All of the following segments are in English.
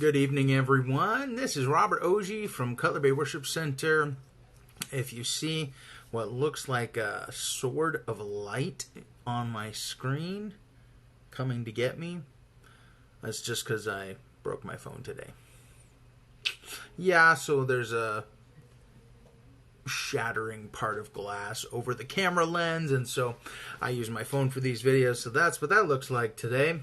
Good evening, everyone. This is Robert Ogie from Cutler Bay Worship Center. If you see what looks like a sword of light on my screen coming to get me, that's just because I broke my phone today. Yeah, so there's a shattering part of glass over the camera lens, and so I use my phone for these videos, so that's what that looks like today.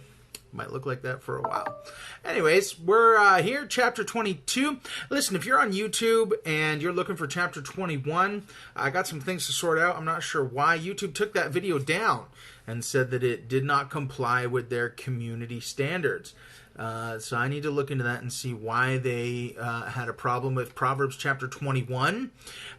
Might look like that for a while. Anyways, we're here, chapter 22. Listen, if you're on YouTube and you're looking for chapter 21, I got some things to sort out. I'm not sure why YouTube took that video down and said that it did not comply with their community standards. So I need to look into that and see why they had a problem with Proverbs chapter 21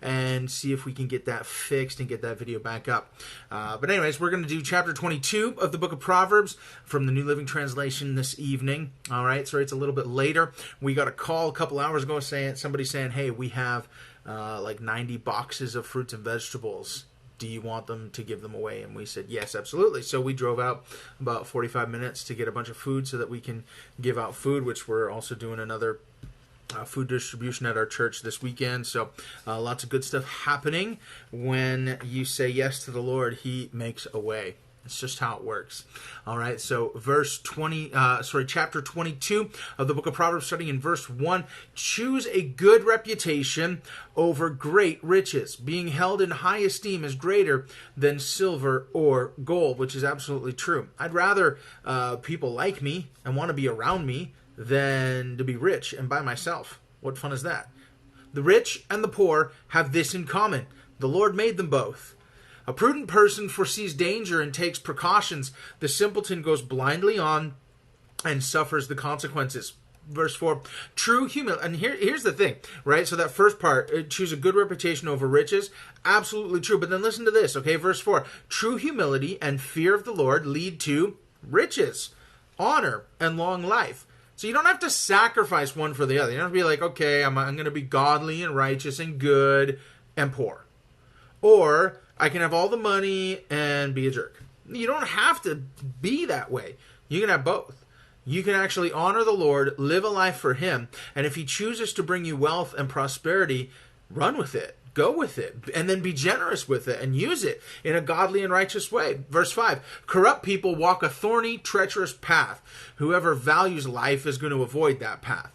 and see if we can get that fixed and get that video back up. But anyways, we're going to do chapter 22 of the book of Proverbs from the New Living Translation this evening. All right, so it's a little bit later. We got a call a couple hours ago somebody saying, hey, we have like 90 boxes of fruits and vegetables. Do you want them to give them away? And we said, yes, absolutely. So we drove out about 45 minutes to get a bunch of food so that we can give out food, which we're also doing another food distribution at our church this weekend. So lots of good stuff happening. When you say yes to the Lord, He makes a way. It's just how it works. All right, so chapter 22 of the book of Proverbs, starting in verse 1. Choose a good reputation over great riches. Being held in high esteem is greater than silver or gold, which is absolutely true. I'd rather people like me and want to be around me than to be rich and by myself. What fun is that? The rich and the poor have this in common. The Lord made them both. A prudent person foresees danger and takes precautions. The simpleton goes blindly on and suffers the consequences. Verse 4, true humility. And here's the thing, right? So that first part, choose a good reputation over riches, absolutely true. But then listen to this, okay? Verse 4, true humility and fear of the Lord lead to riches, honor, and long life. So you don't have to sacrifice one for the other. You don't have to be like, okay, I'm going to be godly and righteous and good and poor. Or I can have all the money and be a jerk. You don't have to be that way. You can have both. You can actually honor the Lord, live a life for Him, and if He chooses to bring you wealth and prosperity, run with it. Go with it, and then be generous with it, and use it in a godly and righteous way. Verse 5, corrupt people walk a thorny, treacherous path. Whoever values life is going to avoid that path.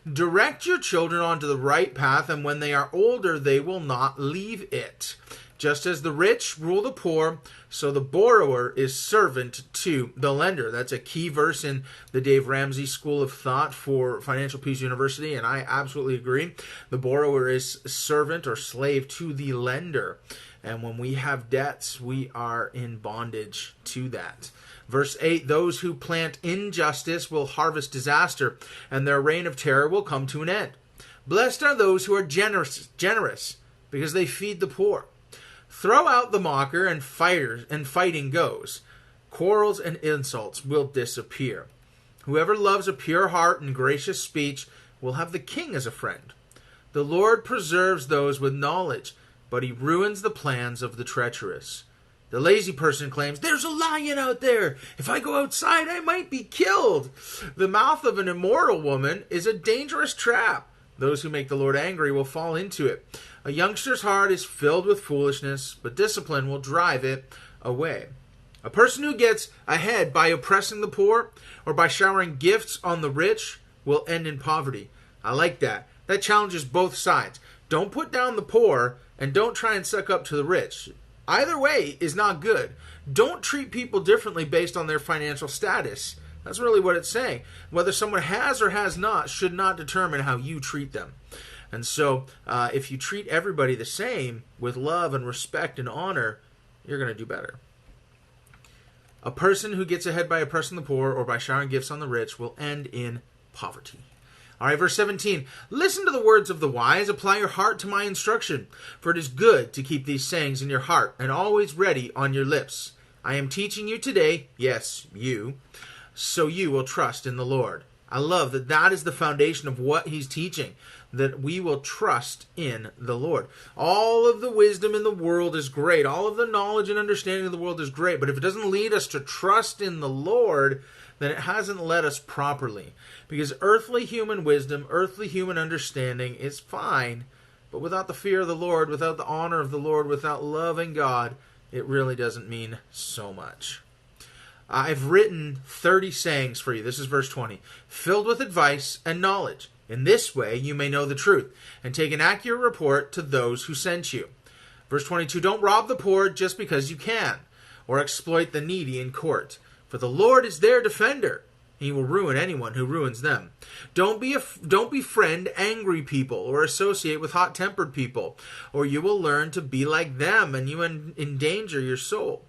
Direct your children onto the right path, and when they are older, they will not leave it. Just as the rich rule the poor, so the borrower is servant to the lender. That's a key verse in the Dave Ramsey School of Thought for Financial Peace University, and I absolutely agree. The borrower is servant or slave to the lender. And when we have debts, we are in bondage to that. Verse 8, those who plant injustice will harvest disaster, and their reign of terror will come to an end. Blessed are those who are generous, because they feed the poor. Throw out the mocker, and fighting goes. Quarrels and insults will disappear. Whoever loves a pure heart and gracious speech will have the king as a friend. The Lord preserves those with knowledge, but He ruins the plans of the treacherous. The lazy person claims, there's a lion out there. If I go outside, I might be killed. The mouth of an immoral woman is a dangerous trap. Those who make the Lord angry will fall into it. A youngster's heart is filled with foolishness, but discipline will drive it away. A person who gets ahead by oppressing the poor or by showering gifts on the rich will end in poverty. I like that. That challenges both sides. Don't put down the poor and don't try and suck up to the rich. Either way is not good. Don't treat people differently based on their financial status. That's really what it's saying. Whether someone has or has not should not determine how you treat them. And so if you treat everybody the same with love and respect and honor, you're going to do better. A person who gets ahead by oppressing the poor or by showering gifts on the rich will end in poverty. All right, verse 17. Listen to the words of the wise. Apply your heart to my instruction. For it is good to keep these sayings in your heart and always ready on your lips. I am teaching you today, yes, you, so you will trust in the Lord. I love that that is the foundation of what He's teaching, that we will trust in the Lord. All of the wisdom in the world is great. All of the knowledge and understanding of the world is great. But if it doesn't lead us to trust in the Lord, then it hasn't led us properly. Because earthly human wisdom, earthly human understanding is fine, but without the fear of the Lord, without the honor of the Lord, without loving God, it really doesn't mean so much. I've written 30 sayings for you. This is verse 20. Filled with advice and knowledge. In this way you may know the truth, and take an accurate report to those who sent you. Verse 22, don't rob the poor just because you can, or exploit the needy in court. For the Lord is their defender. He will ruin anyone who ruins them. Don't befriend angry people or associate with hot-tempered people, or you will learn to be like them and you endanger your soul.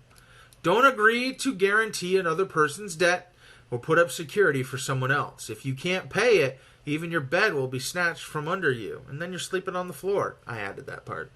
Don't agree to guarantee another person's debt or put up security for someone else. If you can't pay it, even your bed will be snatched from under you, and then you're sleeping on the floor. I added that part.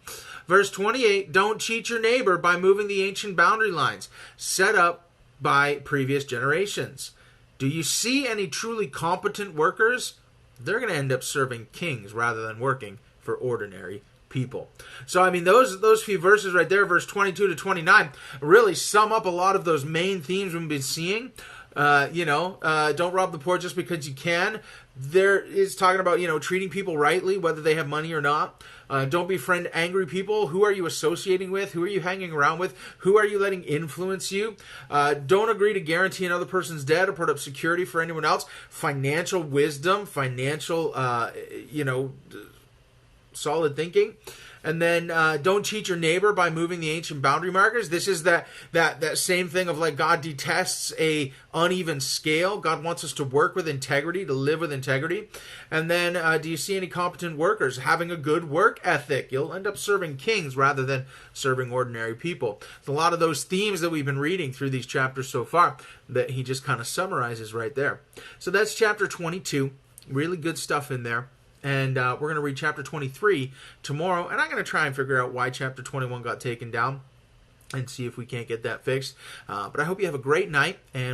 Verse 28, don't cheat your neighbor by moving the ancient boundary lines set up by previous generations. Do you see any truly competent workers? They're going to end up serving kings rather than working for ordinary people. So, I mean, those few verses right there, verse 22 to 29, really sum up a lot of those main themes we've been seeing. Don't rob the poor just because you can. There is talking about, treating people rightly, whether they have money or not. Don't befriend angry people. Who are you associating with? Who are you hanging around with? Who are you letting influence you? Don't agree to guarantee another person's debt or put up security for anyone else. Financial wisdom, solid thinking. And then don't cheat your neighbor by moving the ancient boundary markers. This is that same thing of like God detests a uneven scale. God wants us to work with integrity, to live with integrity. And then do you see any competent workers having a good work ethic? You'll end up serving kings rather than serving ordinary people. It's a lot of those themes that we've been reading through these chapters so far that he just kind of summarizes right there. So that's chapter 22. Really good stuff in there. And we're going to read chapter 23 tomorrow. And I'm going to try and figure out why chapter 21 got taken down and see if we can't get that fixed. But I hope you have a great night. And